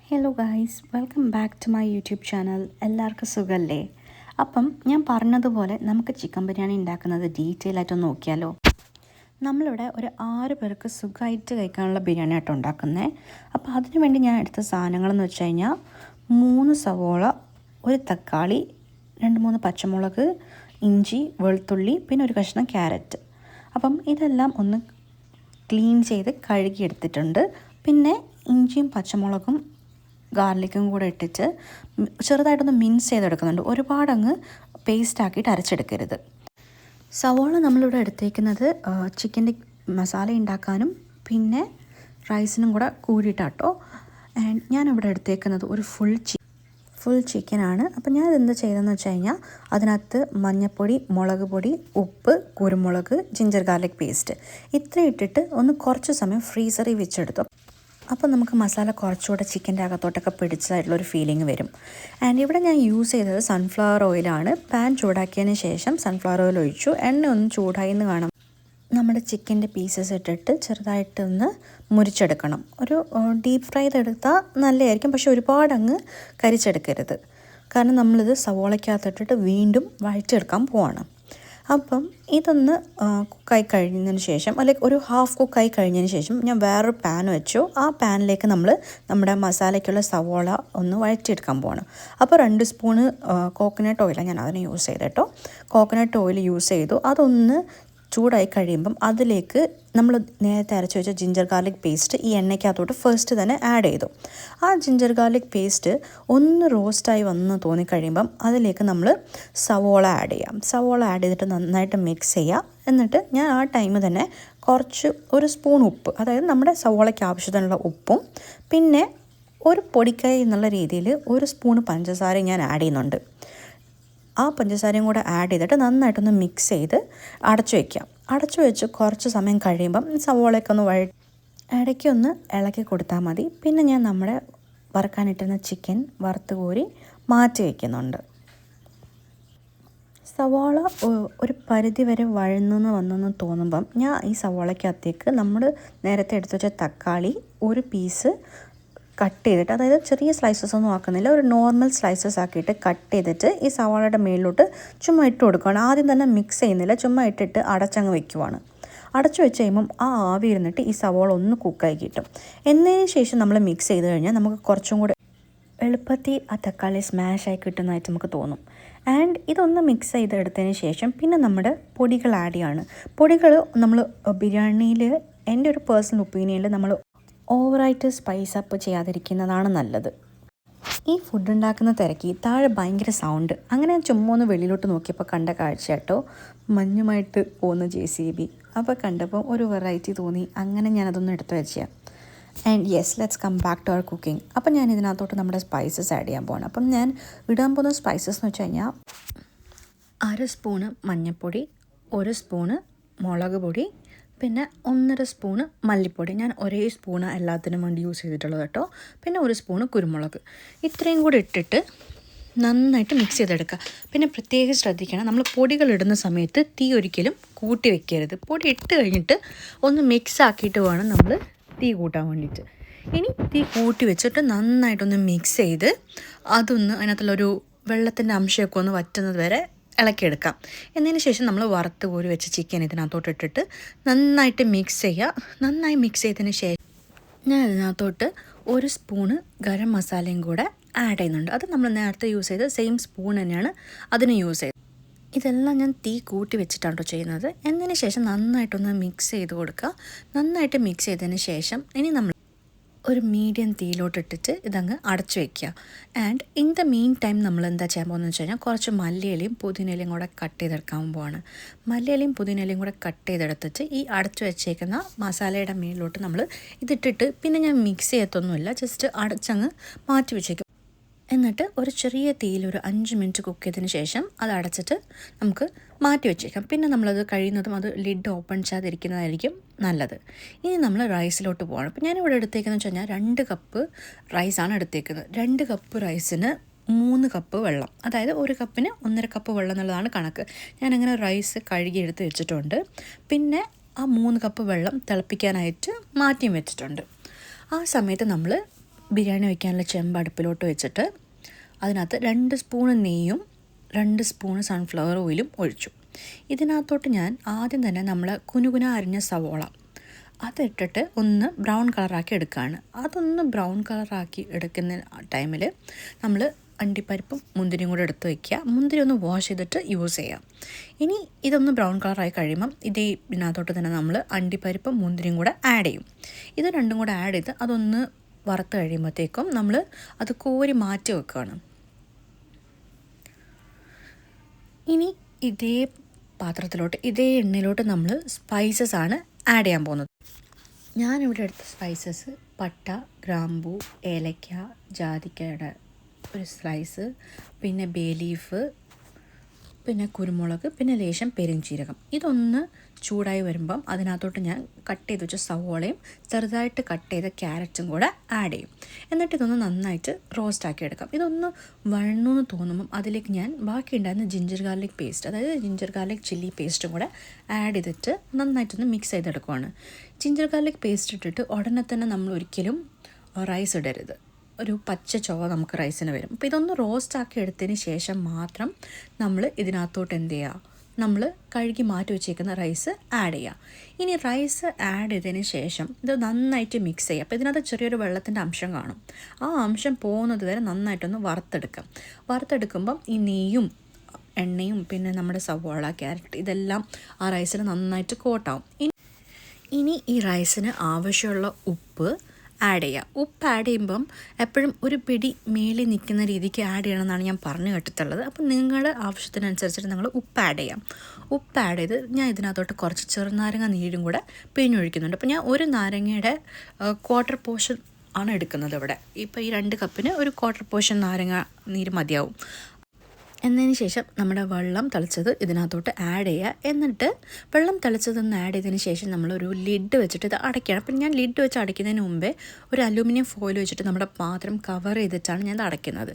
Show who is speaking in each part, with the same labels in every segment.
Speaker 1: Hello guys, welcome back to my YouTube channel. എല്ലാവർക്കും സുഖമല്ലേ? അപ്പം ഞാൻ പറഞ്ഞതുപോലെ നമുക്ക് ചിക്കൻ ബിരിയാണി ഉണ്ടാക്കുന്നത് ഡീറ്റെയിൽ ആയിട്ടൊന്ന് നോക്കിയാലോ. നമ്മളിവിടെ ഒരു 6 പേർക്ക് സുഖമായിട്ട് കഴിക്കാനുള്ള ബിരിയാണി ആയിട്ട് ഉണ്ടാക്കുന്നത്. അപ്പോൾ അതിനു വേണ്ടി ഞാൻ എടുത്ത സാധനങ്ങളെന്ന് വെച്ച് കഴിഞ്ഞാൽ 3 സവോള, ഒരു തക്കാളി, 2-3 പച്ചമുളക്, ഇഞ്ചി, വെളുത്തുള്ളി, പിന്നെ ഒരു കഷ്ണം ക്യാരറ്റ്. അപ്പം ഇതെല്ലാം ഒന്ന് ക്ലീൻ ചെയ്ത് കഴുകിയെടുത്തിട്ടുണ്ട്. പിന്നെ ഇഞ്ചിയും പച്ചമുളകും ഗാർലിക്കും കൂടെ ഇട്ടിട്ട് ചെറുതായിട്ടൊന്ന് മിൻസ് ചെയ്തെടുക്കുന്നുണ്ട്. ഒരുപാടങ്ങ് പേസ്റ്റ് ആക്കിയിട്ട് അരച്ചെടുക്കരുത്. സവോള നമ്മളിവിടെ എടുത്തേക്കുന്നത് ചിക്കൻ്റെ മസാല ഉണ്ടാക്കാനും പിന്നെ റൈസിനും കൂടെ കൂടിയിട്ടാട്ടോ. ആൻഡ് ഞാനിവിടെ എടുത്തേക്കുന്നത് ഒരു ഫുൾ ചിക്കനാണ്. അപ്പോൾ ഞാൻ ഇതെന്താ ചെയ്തതെന്ന് വെച്ച് കഴിഞ്ഞാൽ അതിനകത്ത് മഞ്ഞൾപ്പൊടി, മുളക് പൊടി, ഉപ്പ്, കുരുമുളക്, ജിഞ്ചർ ഗാർലിക് പേസ്റ്റ് ഇത്രയും ഇട്ടിട്ട് ഒന്ന് കുറച്ച് സമയം ഫ്രീസറിൽ വെച്ചെടുത്തു. അപ്പോൾ നമുക്ക് മസാല കുറച്ചുകൂടെ ചിക്കൻ്റെ അകത്തോട്ടൊക്കെ പിടിച്ചതായിട്ടുള്ളൊരു ഫീലിംഗ് വരും. ആൻഡ് ഇവിടെ ഞാൻ യൂസ് ചെയ്തത് സൺഫ്ലവർ ഓയിലാണ്. പാൻ ചൂടാക്കിയതിന് ശേഷം സൺഫ്ലവർ ഓയിൽ ഒഴിച്ചു. എണ്ണ ഒന്ന് ചൂടായി എന്ന് കാണാം. നമ്മുടെ ചിക്കൻ്റെ പീസസ് ഇട്ടിട്ട് ചെറുതായിട്ടൊന്ന് മുരിച്ചെടുക്കണം. ഒരു ഡീപ്പ് ഫ്രൈ ചെയ്തെടുത്താൽ നല്ലതായിരിക്കും, പക്ഷെ ഒരുപാടങ്ങ് കരിച്ചെടുക്കരുത്. കാരണം നമ്മളിത് സവോളയ്ക്കകത്തിട്ടിട്ട് വീണ്ടും വഴറ്റിയെടുക്കാൻ പോവാണ്. അപ്പം ഇതൊന്ന് കുക്കായി കഴിഞ്ഞതിന് ശേഷം, അല്ലെങ്കിൽ ഒരു ഹാഫ് കുക്കായി കഴിഞ്ഞതിന് ശേഷം ഞാൻ വേറൊരു പാൻ വെച്ചു. ആ പാനിലേക്ക് നമ്മുടെ മസാലയ്ക്കുള്ള സവോള ഒന്ന് വഴറ്റിയെടുക്കാൻ പോവാണ്. അപ്പോൾ 2 സ്പൂണ് കോക്കനട്ട് ഓയിലാണ് ഞാൻ അതിന് യൂസ് ചെയ്തേട്ടോ. കോക്കനട്ട് ഓയിൽ യൂസ് ചെയ്തു. അതൊന്ന് ചൂടായി കഴിയുമ്പം അതിലേക്ക് നമ്മൾ നേരത്തെ അരച്ച് വെച്ച ജിഞ്ചർ ഗാർലിക് പേസ്റ്റ് ഈ എണ്ണയ്ക്കകത്തോട്ട് ഫസ്റ്റ് തന്നെ ആഡ് ചെയ്തു. ആ ജിഞ്ചർ ഗാർലിക് പേസ്റ്റ് ഒന്ന് റോസ്റ്റായി വന്ന് തോന്നിക്കഴിയുമ്പം അതിലേക്ക് നമ്മൾ സവോള ആഡ് ചെയ്യാം. സവോള ആഡ് ചെയ്തിട്ട് നന്നായിട്ട് മിക്സ് ചെയ്യുക. എന്നിട്ട് ഞാൻ ആ ടൈം തന്നെ ഒരു സ്പൂൺ ഉപ്പ്, അതായത് നമ്മുടെ സവോളയ്ക്ക് ആവശ്യത്തിനുള്ള ഉപ്പും പിന്നെ ഒരു പൊടിക്കായി എന്നുള്ള രീതിയിൽ 1 സ്പൂൺ പഞ്ചസാരയും ഞാൻ ആഡ് ചെയ്യുന്നുണ്ട്. ആ പഞ്ചസാരയും കൂടെ ആഡ് ചെയ്തിട്ട് നന്നായിട്ടൊന്ന് മിക്സ് ചെയ്ത് അടച്ചു വയ്ക്കാം. അടച്ചു വെച്ച് കുറച്ച് സമയം കഴിയുമ്പം സവോളയൊക്കെ ഒന്ന് ഇടയ്ക്കൊന്ന് ഇളക്കി കൊടുത്താൽ മതി. പിന്നെ ഞാൻ നമ്മുടെ വറുക്കാനിട്ടിരുന്ന ചിക്കൻ വറുത്ത് കോരി മാറ്റി വയ്ക്കുന്നുണ്ട്. സവോള ഒരു പരിധി വരെ വന്നെന്ന് തോന്നുമ്പം ഞാൻ ഈ സവോളയ്ക്കകത്തേക്ക് നമ്മൾ നേരത്തെ എടുത്ത് വെച്ച തക്കാളി ഒരു പീസ് കട്ട് ചെയ്തിട്ട്, അതായത് ചെറിയ സ്ലൈസസ് ഒന്നും ആക്കുന്നില്ല, ഒരു നോർമൽ സ്ലൈസസ് ആക്കിയിട്ട് കട്ട് ചെയ്തിട്ട് ഈ സവാളയുടെ മേലിലോട്ട് ചുമ്മാ ഇട്ട് കൊടുക്കുകയാണ്. ആദ്യം തന്നെ മിക്സ് ചെയ്യുന്നില്ല, ചുമ്മാ ഇട്ടിട്ട് അടച്ചങ്ങ് വെക്കുവാണ്. അടച്ചു വെച്ച് കഴിയുമ്പം ആ ആവി ഇരുന്നിട്ട് ഈ സവാള ഒന്ന് കുക്കായി കിട്ടും. എന്നതിന് ശേഷം നമ്മൾ മിക്സ് ചെയ്ത് കഴിഞ്ഞാൽ നമുക്ക് കുറച്ചും കൂടെ എളുപ്പത്തിൽ ആ തക്കാളി സ്മാഷായി കിട്ടുന്നതായിട്ട് നമുക്ക് തോന്നും. ആൻഡ് ഇതൊന്ന് മിക്സ് ചെയ്തെടുത്തതിന് ശേഷം പിന്നെ നമ്മുടെ പൊടികൾ ആഡ് ചെയ്യാണ്. പൊടികൾ നമ്മൾ ബിരിയാണിയിൽ, എൻ്റെ ഒരു പേഴ്സണൽ ഒപ്പീനിയനിൽ, നമ്മൾ ഓവറായിട്ട് സ്പൈസ് അപ്പ് ചെയ്യാതിരിക്കുന്നതാണ് നല്ലത്. ഈ ഫുഡ് ഉണ്ടാക്കുന്ന തിരക്കി താഴെ ഭയങ്കര സൗണ്ട്. അങ്ങനെ ഞാൻ ചുമ്മാ ഒന്ന് വെളിയിലോട്ട് നോക്കിയപ്പോൾ കണ്ട കാഴ്ച കേട്ടോ, മഞ്ഞുമായിട്ട് പോകുന്ന JCB. അപ്പോൾ കണ്ടപ്പോൾ ഒരു വെറൈറ്റി തോന്നി. അങ്ങനെ ഞാനതൊന്ന് എടുത്തു വെച്ചാൽ. And yes, let's come back to our cooking. അപ്പം ഞാൻ ഇതിനകത്തോട്ട് നമ്മുടെ സ്പൈസസ് ആഡ് ചെയ്യാൻ പോകണം. അപ്പം ഞാൻ ഇടാൻ പോകുന്ന സ്പൈസസ് എന്ന് വെച്ച് കഴിഞ്ഞാൽ 1/2 സ്പൂണ് മഞ്ഞൾപ്പൊടി, 1 സ്പൂണ് മുളക് പൊടി, പിന്നെ 1.5 സ്പൂണ് മല്ലിപ്പൊടി. ഞാൻ ഒരേ സ്പൂണ് എല്ലാത്തിനും വേണ്ടി യൂസ് ചെയ്തിട്ടുള്ളത് കേട്ടോ. പിന്നെ 1 സ്പൂണ് കുരുമുളക്. ഇത്രയും കൂടി ഇട്ടിട്ട് നന്നായിട്ട് മിക്സ് ചെയ്തെടുക്കുക. പിന്നെ പ്രത്യേകം ശ്രദ്ധിക്കണം, നമ്മൾ പൊടികൾ ഇടുന്ന സമയത്ത് തീ ഒരിക്കലും കൂട്ടി വെക്കരുത്. പൊടി ഇട്ട് കഴിഞ്ഞിട്ട് ഒന്ന് മിക്സ് ആക്കിയിട്ട് വേണം നമ്മൾ തീ കൂട്ടാൻ വേണ്ടിയിട്ട്. ഇനി തീ കൂട്ടി വെച്ചിട്ട് നന്നായിട്ടൊന്ന് മിക്സ് ചെയ്ത് അതൊന്ന് അതിനകത്തുള്ളൊരു വെള്ളത്തിൻ്റെ അംശമൊക്കെ ഒന്ന് വറ്റുന്നത് വരെ ഇളക്കിയെടുക്കാം. എന്നതിന് ശേഷം നമ്മൾ വറുത്ത് കോരി വെച്ച ചിക്കൻ ഇതിനകത്തോട്ട് ഇട്ടിട്ട് നന്നായിട്ട് മിക്സ് ചെയ്യുക. നന്നായി മിക്സ് ചെയ്തതിന് ശേഷം ഞാൻ ഇതിനകത്തോട്ട് 1 സ്പൂണ് ഗരം മസാലയും കൂടെ ആഡ് ചെയ്യുന്നുണ്ട്. അത് നമ്മൾ നേരത്തെ യൂസ് ചെയ്ത് സെയിം സ്പൂൺ തന്നെയാണ് അതിന് യൂസ് ചെയ്തത്. ഇതെല്ലാം ഞാൻ തീ കൂട്ടി വെച്ചിട്ടാണ് ചെയ്യുന്നത്. എന്നതിന് ശേഷം നന്നായിട്ടൊന്ന് മിക്സ് ചെയ്ത് കൊടുക്കുക. നന്നായിട്ട് മിക്സ് ചെയ്തതിന് ശേഷം ഇനി നമ്മൾ ഒരു മീഡിയം തീയിലോട്ടിട്ടിട്ട് ഇതങ്ങ് അടച്ചു വയ്ക്കുക. And in the mean time നമ്മൾ എന്താ ചെയ്യാൻ പോകുന്നത് വെച്ച് കഴിഞ്ഞാൽ കുറച്ച് മല്ലിയിലയും പുതിനയിലയും കൂടെ കട്ട് ചെയ്തെടുക്കാൻ പോവാണ്. മല്ലിയിലയും പുതിനയിലയും കൂടെ കട്ട് ചെയ്തെടുത്തിട്ട് ഈ അടച്ചു വെച്ചേക്കുന്ന മസാലയുടെ മേലിലോട്ട് നമ്മൾ ഇതിട്ടിട്ട് പിന്നെ ഞാൻ മിക്സ് ചെയ്യത്തൊന്നുമില്ല, ജസ്റ്റ് അടച്ചങ്ങ് മാറ്റി വെച്ചേക്കും. എന്നിട്ട് ഒരു ചെറിയ തീയിൽ ഒരു 5 മിനിറ്റ് കുക്ക് ചെയ്തതിന് ശേഷം അത് അടച്ചിട്ട് നമുക്ക് മാറ്റി വെച്ചേക്കാം. പിന്നെ നമ്മളത് കഴിയുന്നതും അത് ലിഡ് ഓപ്പൺ ചെയ്യാതിരിക്കുന്നതായിരിക്കും നല്ലത്. ഇനി നമ്മൾ റൈസിലോട്ട് പോകണം. അപ്പോൾ ഞാനിവിടെ എടുത്തേക്കുന്നത് വെച്ച് കഴിഞ്ഞാൽ 2 കപ്പ് റൈസാണ് എടുത്തേക്കുന്നത്. 2 കപ്പ് റൈസിന് 3 കപ്പ് വെള്ളം, അതായത് 1 കപ്പിന് 1.5 കപ്പ് വെള്ളം എന്നുള്ളതാണ് കണക്ക്. ഞാനങ്ങനെ റൈസ് കഴുകി എടുത്ത് വെച്ചിട്ടുണ്ട്. പിന്നെ ആ 3 കപ്പ് വെള്ളം തിളപ്പിക്കാനായിട്ട് മാറ്റിയും വെച്ചിട്ടുണ്ട്. ആ സമയത്ത് നമ്മൾ ബിരിയാണി വയ്ക്കാനുള്ള ചെമ്പ് അടുപ്പിലോട്ട് വെച്ചിട്ട് അതിനകത്ത് 2 സ്പൂണ് നെയ്യും 2 സ്പൂണ് സൺഫ്ലവർ ഓയിലും ഒഴിച്ചു. ഇതിനകത്തോട്ട് ഞാൻ ആദ്യം തന്നെ നമ്മൾ കുനുകുന അരിഞ്ഞ സവോള അതിട്ടിട്ട് ഒന്ന് ബ്രൗൺ കളറാക്കി എടുക്കുകയാണ്. അതൊന്ന് ബ്രൗൺ കളറാക്കി എടുക്കുന്ന ടൈമിൽ നമ്മൾ അണ്ടിപ്പരിപ്പും മുന്തിരിയും കൂടെ എടുത്ത് വയ്ക്കുക. മുന്തിരി ഒന്ന് വാഷ് ചെയ്തിട്ട് യൂസ് ചെയ്യാം. ഇനി ഇതൊന്ന് ബ്രൗൺ കളറായി കഴിയുമ്പം ഇതിനകത്തോട്ട് തന്നെ നമ്മൾ അണ്ടിപ്പരിപ്പും മുന്തിരിയും കൂടെ ആഡ് ചെയ്യും. ഇത് രണ്ടും കൂടെ ആഡ് ചെയ്ത് അതൊന്ന് വറുത്ത് കഴിയുമ്പോഴത്തേക്കും നമ്മൾ അത് കോരി മാറ്റി വെക്കുകയാണ്. ഇനി ഇതേ പാത്രത്തിലോട്ട് ഇതേ എണ്ണയിലോട്ട് നമ്മൾ സ്പൈസസ് ആണ് ആഡ് ചെയ്യാൻ പോകുന്നത്. ഞാനിവിടെ എടുത്ത സ്പൈസസ് പട്ട, ഗ്രാമ്പൂ, ഏലക്ക, ജാതിക്കയുടെ ഒരു സ്ലൈസ്, പിന്നെ ബേ ലീഫ്, പിന്നെ കുരുമുളക്, പിന്നെ ലേശം പെരുംജീരകം. ഇതൊന്ന് ചൂടായി വരുമ്പം അതിനകത്തോട്ട് ഞാൻ കട്ട് ചെയ്ത് വെച്ച സവോളയും ചെറുതായിട്ട് കട്ട് ചെയ്ത ക്യാരറ്റും കൂടെ ആഡ് ചെയ്യും. എന്നിട്ട് ഇതൊന്ന് നന്നായിട്ട് റോസ്റ്റാക്കി എടുക്കാം. ഇതൊന്ന് വഴണമെന്ന് തോന്നുമ്പം അതിലേക്ക് ഞാൻ ബാക്കി ഉണ്ടായിരുന്ന ജിഞ്ചർ ഗാർലിക് പേസ്റ്റ്, അതായത് ജിഞ്ചർ ഗാർലിക് ചില്ലി പേസ്റ്റും കൂടെ ആഡ് ചെയ്തിട്ട് നന്നായിട്ടൊന്ന് മിക്സ് ചെയ്തെടുക്കുവാണ്. ജിഞ്ചർ ഗാർലിക് പേസ്റ്റ് ഇട്ടിട്ട് ഉടനെ തന്നെ നമ്മൾ ഒരിക്കലും റൈസ് ഇടരുത്. ഒരു പച്ച ചുവ നമുക്ക് റൈസിന് വരും. അപ്പോൾ ഇതൊന്ന് റോസ്റ്റാക്കി എടുത്തതിന് ശേഷം മാത്രം നമ്മൾ ഇതിനകത്തോട്ട് എന്ത് ചെയ്യുക, നമ്മൾ കഴുകി മാറ്റി വെച്ചേക്കുന്ന റൈസ് ആഡ് ചെയ്യുക. ഇനി റൈസ് ആഡ് ചെയ്തതിന് ശേഷം ഇത് നന്നായിട്ട് മിക്സ് ചെയ്യുക. അപ്പോൾ ഇതിനകത്ത് ചെറിയൊരു വെള്ളത്തിൻ്റെ അംശം കാണും. ആ അംശം പോകുന്നത് വരെ നന്നായിട്ടൊന്ന് വറുത്തെടുക്കാം. വറുത്തെടുക്കുമ്പം ഈ നെയ്യും എണ്ണയും പിന്നെ നമ്മുടെ സവോള, ക്യാരറ്റ് ഇതെല്ലാം ആ റൈസിന് നന്നായിട്ട് കോട്ടാവും. ഇനി ഈ റൈസിന് ആവശ്യമുള്ള ഉപ്പ് ആഡ് ചെയ്യുക. ഉപ്പ് ആഡ് ചെയ്യുമ്പം എപ്പോഴും ഒരു പിടി മേളിൽ നിൽക്കുന്ന രീതിക്ക് ആഡ് ചെയ്യണമെന്നാണ് ഞാൻ പറഞ്ഞു കേട്ടിട്ടുള്ളത്. അപ്പം നിങ്ങളുടെ ആവശ്യത്തിനനുസരിച്ചിട്ട് നിങ്ങൾ ഉപ്പ് ആഡ് ചെയ്യാം. ഉപ്പ് ആഡ് ചെയ്ത് ഞാൻ ഇതിനകത്തോട്ട് കുറച്ച് ചെറുനാരങ്ങ നീരും കൂടെ പിഴിഞ്ഞൊഴിക്കുന്നുണ്ട്. അപ്പോൾ ഞാൻ ഒരു നാരങ്ങയുടെ ക്വാർട്ടർ പോർഷൻ ആണ് എടുക്കുന്നത് ഇവിടെ. ഇപ്പോൾ ഈ 2 കപ്പിന് ഒരു ക്വാർട്ടർ പോർഷൻ നാരങ്ങ നീര് മതിയാവും. എന്നതിന് ശേഷം നമ്മുടെ വെള്ളം തിളച്ചത് ഇതിനകത്തോട്ട് ആഡ് ചെയ്യുക. എന്നിട്ട് വെള്ളം തിളച്ചതൊന്ന് ആഡ് ചെയ്തതിന് ശേഷം നമ്മളൊരു ലിഡ് വെച്ചിട്ട് ഇത് അടയ്ക്കണം. അപ്പം ഞാൻ ലിഡ് വെച്ച് അടയ്ക്കുന്നതിന് മുമ്പേ ഒരു അലൂമിനിയം ഫോയിൽ വെച്ചിട്ട് നമ്മുടെ പാത്രം കവർ ചെയ്തിട്ടാണ് ഞാൻ ഇത് അടയ്ക്കുന്നത്.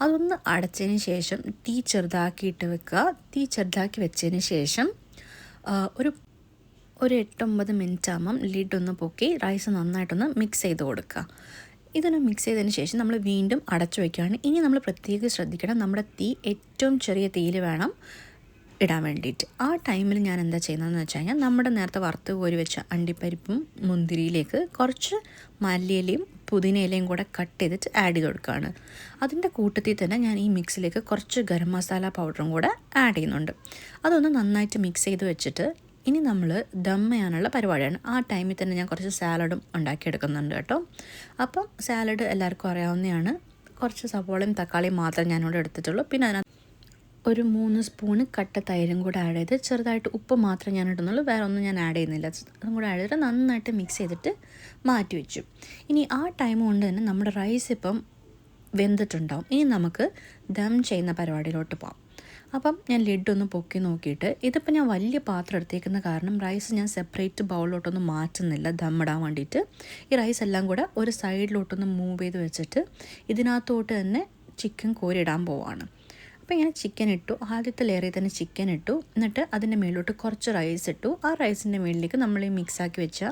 Speaker 1: അതൊന്ന് അടച്ചതിന് ശേഷം തീ ചെറുതാക്കിയിട്ട് വെക്കുക. തീ ചെറുതാക്കി വെച്ചതിന് ശേഷം ഒരു 8-9 മിനിറ്റ് ആകുമ്പം ലിഡൊന്ന് പൊക്കി റൈസ് നന്നായിട്ടൊന്ന് മിക്സ് ചെയ്ത് കൊടുക്കുക. ഇതൊന്ന് മിക്സ് ചെയ്തതിന് ശേഷം നമ്മൾ വീണ്ടും അടച്ചു വയ്ക്കുകയാണ്. ഇനി നമ്മൾ പ്രത്യേകം ശ്രദ്ധിക്കണം, നമ്മുടെ തീ ഏറ്റവും ചെറിയ തീയിൽ വേണം ഇടാൻ വേണ്ടിയിട്ട്. ആ ടൈമിൽ ഞാൻ എന്താ ചെയ്യുന്നതെന്ന് വെച്ച് കഴിഞ്ഞാൽ നമ്മുടെ നേരത്തെ വറുത്ത് കോരി വെച്ച അണ്ടിപ്പരിപ്പും മുന്തിരിയിലേക്ക് കുറച്ച് മല്ലിയിലയും പുതിനയിലയും കൂടെ കട്ട് ചെയ്തിട്ട് ആഡ് ചെയ്ത് കൊടുക്കുകയാണ്. അതിൻ്റെ കൂട്ടത്തിൽ തന്നെ ഞാൻ ഈ മിക്സിലേക്ക് കുറച്ച് ഗരം മസാല പൗഡറും കൂടെ ആഡ് ചെയ്യുന്നുണ്ട്. അതൊന്ന് നന്നായിട്ട് മിക്സ് ചെയ്ത് വെച്ചിട്ട് ഇനി നമ്മൾ ദം ചെയ്യാനുള്ള പരിപാടിയാണ്. ആ ടൈമിൽ തന്നെ ഞാൻ കുറച്ച് സാലഡും ഉണ്ടാക്കിയെടുക്കുന്നുണ്ട് കേട്ടോ. അപ്പം സാലഡ് എല്ലാവർക്കും അറിയാവുന്നതാണ്. കുറച്ച് സവോളയും തക്കാളിയും മാത്രമേ ഞാനിവിടെ എടുത്തിട്ടുള്ളൂ. പിന്നെ അതിനകത്ത് ഒരു 3 സ്പൂണ് കട്ട തൈരും കൂടെ ആഡ് ചെയ്ത് ചെറുതായിട്ട് ഉപ്പ് മാത്രമേ ഞാൻ ഇടുന്നുള്ളൂ, വേറെ ഒന്നും ഞാൻ ആഡ് ചെയ്യുന്നില്ല. അതും കൂടെ ആഡ് ചെയ്തിട്ട് നന്നായിട്ട് മിക്സ് ചെയ്തിട്ട് മാറ്റി വെച്ചു. ഇനി ആ ടൈം കൊണ്ട് തന്നെ നമ്മുടെ റൈസ് ഇപ്പം വെന്തിട്ടുണ്ടാവും. ഇനി നമുക്ക് ദം ചെയ്യുന്ന പരിപാടിയിലോട്ട് പോകാം. അപ്പം ഞാൻ ലിഡൊന്ന് പൊക്കി നോക്കിയിട്ട് ഇതിപ്പോൾ ഞാൻ വലിയ പാത്രം എടുത്തേക്കുന്ന കാരണം റൈസ് ഞാൻ സെപ്പറേറ്റ് ബൗളിലോട്ടൊന്നും മാറ്റുന്നില്ല ദമ്മിടാൻ വേണ്ടിയിട്ട്. ഈ റൈസ് എല്ലാം കൂടെ ഒരു സൈഡിലോട്ടൊന്ന് മൂവ് ചെയ്ത് വെച്ചിട്ട് ഇതിനകത്തോട്ട് തന്നെ ചിക്കൻ കോരിയിടാൻ പോവാണ്. അപ്പോൾ ഇങ്ങനെ ചിക്കൻ ഇട്ടു. ആദ്യത്തെ ലെയറിൽ തന്നെ ചിക്കൻ ഇട്ടു. എന്നിട്ട് അതിൻ്റെ മേളിലോട്ട് കുറച്ച് റൈസ് ഇട്ടു. ആ റൈസിൻ്റെ മേളിലേക്ക് നമ്മൾ ഈ മിക്സാക്കി വെച്ച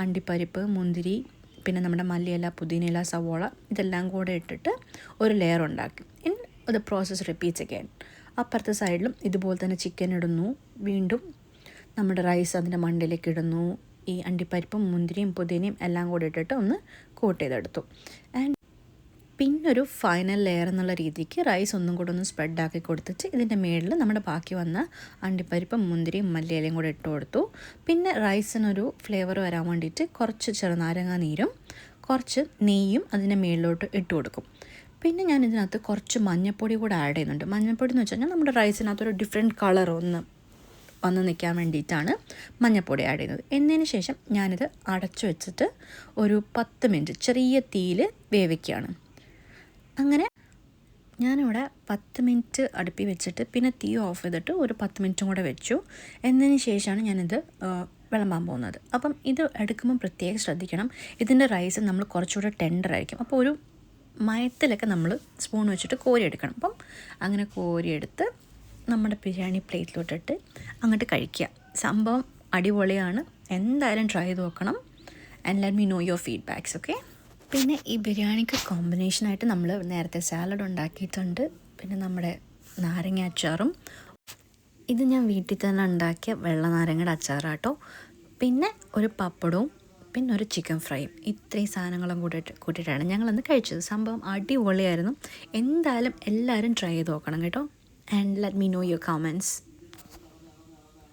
Speaker 1: അണ്ടിപ്പരിപ്പ്, മുന്തിരി, പിന്നെ നമ്മുടെ മല്ലിയില, പുതിനയില, സവോള ഇതെല്ലാം കൂടെ ഇട്ടിട്ട് ഒരു ലെയർ ഉണ്ടാക്കി. In the process repeats again. അപ്പുറത്തെ സൈഡിലും ഇതുപോലെ തന്നെ ചിക്കൻ ഇടുന്നു. വീണ്ടും നമ്മുടെ റൈസ് അതിൻ്റെ മണ്ടയിലേക്ക് ഇടുന്നു. ഈ അണ്ടിപ്പരിപ്പും മുന്തിരിയും പുതിനയും എല്ലാം കൂടെ ഇട്ടിട്ട് ഒന്ന് കോട്ട് ചെയ്തെടുത്തു. ആൻഡ് പിന്നൊരു ഫൈനൽ ലെയർ എന്നുള്ള രീതിക്ക് റൈസ് ഒന്നും കൂടെ ഒന്ന് സ്പ്രെഡാക്കി കൊടുത്തിട്ട് ഇതിൻ്റെ മേളിൽ നമ്മുടെ ബാക്കി വന്ന അണ്ടിപ്പരിപ്പും മുന്തിരിയും മല്ലിയിലയും കൂടെ ഇട്ട് കൊടുത്തു. പിന്നെ റൈസിനൊരു ഫ്ലേവർ വരാൻ വേണ്ടിയിട്ട് കുറച്ച് ചെറുനാരങ്ങ നീരും കുറച്ച് നെയ്യും അതിൻ്റെ മേളിലോട്ട് ഇട്ട് കൊടുക്കും. പിന്നെ ഞാൻ ഇതിനകത്ത് കുറച്ച് മഞ്ഞൾപ്പൊടി കൂടെ ആഡ് ചെയ്യുന്നുണ്ട്. മഞ്ഞൾപ്പൊടി എന്ന് വെച്ച് കഴിഞ്ഞാൽ നമ്മുടെ റൈസിനകത്തൊരു ഡിഫറെൻറ്റ് കളർ വന്ന് നിൽക്കാൻ വേണ്ടിയിട്ടാണ് മഞ്ഞൾപ്പൊടി ആഡ് ചെയ്യുന്നത്. എന്നതിന് ശേഷം ഞാനിത് അടച്ചു വെച്ചിട്ട് ഒരു 10 മിനിറ്റ് ചെറിയ തീയിൽ വേവിക്കുകയാണ്. അങ്ങനെ ഞാനിവിടെ 10 മിനിറ്റ് അടുപ്പിൽ വെച്ചിട്ട് പിന്നെ തീ ഓഫ് ചെയ്തിട്ട് ഒരു 10 മിനിറ്റും കൂടെ വെച്ചു. എന്നതിന് ശേഷമാണ് ഞാനിത് വിളമ്പാൻ പോകുന്നത്. അപ്പം ഇത് എടുക്കുമ്പോൾ പ്രത്യേകം ശ്രദ്ധിക്കണം, ഇതിൻ്റെ റൈസ് നമ്മൾ കുറച്ചുകൂടെ ടെൻഡറായിരിക്കും. അപ്പോൾ ഒരു മയത്തിലൊക്കെ നമ്മൾ സ്പൂൺ വെച്ചിട്ട് കോരിയെടുക്കണം. അപ്പം അങ്ങനെ കോരിയെടുത്ത് നമ്മുടെ ബിരിയാണി പ്ലേറ്റിലോട്ടിട്ട് അങ്ങോട്ട് കഴിക്കുക. സംഭവം അടിപൊളിയാണ്. എന്തായാലും ട്രൈ ചെയ്ത് നോക്കണം. And let me no your feedbacks. Okay. പിന്നെ ഈ ബിരിയാണിക്ക് കോമ്പിനേഷനായിട്ട് നമ്മൾ നേരത്തെ സാലഡ് ഉണ്ടാക്കിയിട്ടുണ്ട്. പിന്നെ നമ്മുടെ നാരങ്ങ അച്ചാറും, ഇത് ഞാൻ വീട്ടിൽ തന്നെ ഉണ്ടാക്കിയ വെള്ള നാരങ്ങയുടെ അച്ചാറാട്ടോ. പിന്നെ ഒരു പപ്പടവും പിന്നെ ഒരു ചിക്കൻ ഫ്രൈയും. ഇത്രയും സാധനങ്ങളും കൂട്ടിയിട്ടാണ് ഞങ്ങളന്ന് കഴിച്ചത്. സംഭവം അടിപൊളിയായിരുന്നു. എന്തായാലും എല്ലാവരും ട്രൈ ചെയ്ത് നോക്കണം കേട്ടോ. And let me no your comments.